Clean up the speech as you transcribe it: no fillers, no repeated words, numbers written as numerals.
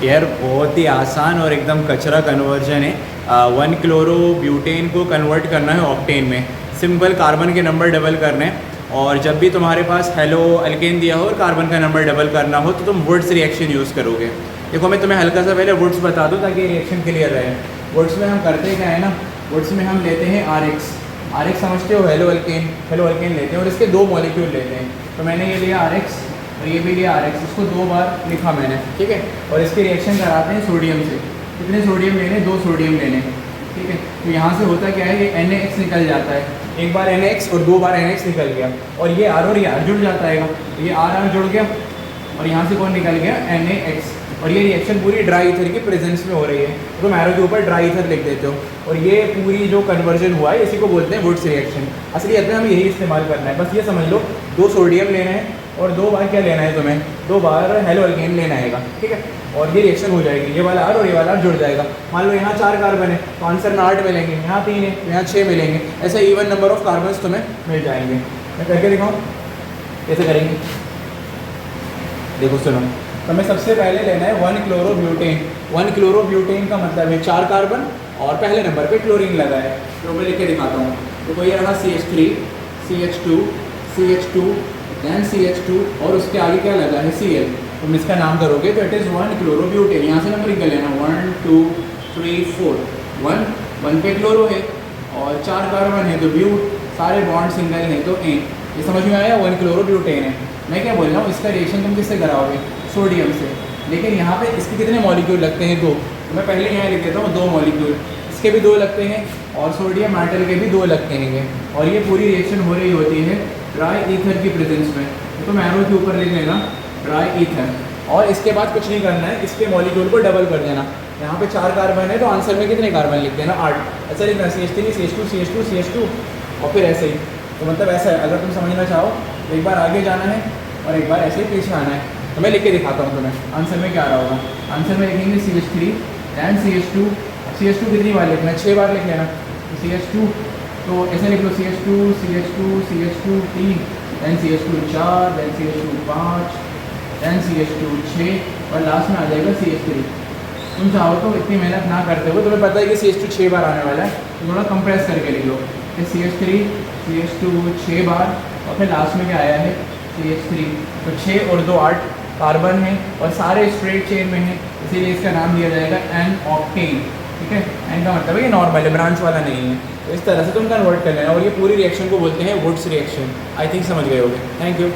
यार बहुत ही आसान और एकदम कचरा कन्वर्जन है। 1 क्लोरो ब्यूटेन को कन्वर्ट करना है ऑक्टेन में। सिंपल कार्बन के नंबर डबल करने हैं, और जब भी तुम्हारे पास हेलो अल्केन दिया हो और कार्बन का नंबर डबल करना हो तो तुम वुड्स रिएक्शन यूज़ करोगे। देखो मैं तुम्हें हल्का सा पहले वुड्स बता दूँ ताकि रिएक्शन क्लियर रहे। वुड्स में हम करते क्या है ना, वुड्स में हम लेते हैं आर एक्स समझते हो, हेलो अल्केन लेते हैं और इसके 2 मॉलिक्यूल लेते हैं। तो मैंने ये लिया आर एक्स और ये भी लिया आर एक्स, इसको 2 बार लिखा मैंने, ठीक है। और इसकी रिएक्शन कराते हैं सोडियम से। कितने सोडियम लेने, 2 सोडियम लेने, ठीक है। तो यहाँ से होता क्या है, ये NaX निकल जाता है, एक बार NaX और 2 बार NaX निकल गया, और ये R और ये R जुड़ जाता है, ये R जुड़ गया और यहाँ से कौन निकल गया, NaX। और ये रिएक्शन पूरी ड्राई ईथर की प्रेजेंस में हो रही है, तो तुम एरो के ऊपर ड्राई ईथर लिख देते हो। और ये पूरी जो कन्वर्जन हुआ है इसी को बोलते हैं वुड्स रिएक्शन। असलियत में हमें यही इस्तेमाल करना है, बस ये समझ लो 2 सोडियम लेना है और 2 बार क्या लेना है तुम्हें, 2 बार हेलो अल्केन लेना है, ठीक है। और ये रिएक्शन हो जाएगी, ये वाला R और ये वाला R जुड़ जाएगा। मान लो यहाँ 4 कार्बन है तो आंसर में 8 मिलेंगे, यहाँ 3 है तो यहाँ 6 मिलेंगे। ऐसे इवन नंबर ऑफ कार्बन्स तुम्हें मिल जाएंगे। मैं करके दिखाऊँ कैसे करेंगे, देखो सुनो। तो हमें सबसे पहले लेना है 1 क्लोरोब्यूटेन। 1 क्लोरोब्यूटेन का मतलब है 4 कार्बन और पहले नंबर पे क्लोरीन लगा है। तो मैं लिख के दिखाता हूँ। तो कोई रहा CH3, CH2, देन CH2 और उसके आगे क्या लगा है Cl। तुम इसका नाम करोगे तो इट इज़ 1 क्लोरोब्यूटेन। यहाँ से नंबर निकल लेना 1 2 3 4। 1 पे क्लोरो है और 4 कार्बन है तो ब्यूट, सारे बॉन्ड सिंगल हैं तो एन। ये समझ में आया, 1 क्लोरोब्यूटेन है। मैं क्या बोल रहा हूँ, इसका रिएक्शन तुम किससे कराओगे, सोडियम से। लेकिन यहाँ पे इसके कितने मॉलिक्यूल लगते हैं, 2। तो मैं पहले यहाँ लिख देता हूँ 2 मॉलिक्यूल, इसके भी 2 लगते हैं और सोडियम मेटल के भी 2 लगते हैं। और ये पूरी रिएक्शन हो रही होती है ड्राई ईथर की प्रेजेंस में। तो एरो के ऊपर लिख लेना ड्राई ईथर, और इसके बाद कुछ नहीं करना है, इसके मॉलिक्यूल को डबल कर देना। यहाँ पे 4 कार्बन है तो आंसर में कितने कार्बन लिख देना, 8। ऐसा लिखना CH3 CH2 CH2 CH2 और फिर ऐसे ही। तो मतलब ऐसा है, अगर तुम समझना चाहो तो एक बार आगे जाना है और एक बार ऐसे ही पीछे आना है। तो मैं लिख के दिखाता हूँ तुम्हें आंसर में क्या आ रहा होगा। आंसर में लिखेंगे CH3 एंड CH2। CH2 कितनी बार लिखना है, 6 बार लिख लेना। CH2 तो ऐसे लिख लो CH2 CH2 CH2 3, then CH2 4, then CH2 5, then CH2 6 और लास्ट में आ जाएगा CH3। तुम चाहो तो इतनी मेहनत ना करते हो, तुम्हें पता है कि CH2 6 बार आने वाला है, तो थोड़ा कंप्रेस करके लिख लो कि CH3 CH2 6 बार और फिर लास्ट में क्या आया है CH3। तो 6 और 2 8 कार्बन है और सारे स्ट्रेट चेन में है, इसीलिए इसका नाम दिया जाएगा एन ऑक्टेन, ठीक है। एन का मतलब है ये नॉर्मल है, ब्रांच वाला नहीं है। तो इस तरह से तुम कन्वर्ट कर लेना, और ये पूरी रिएक्शन को बोलते हैं वुड्स रिएक्शन। आई थिंक समझ गए होगे। Thank you.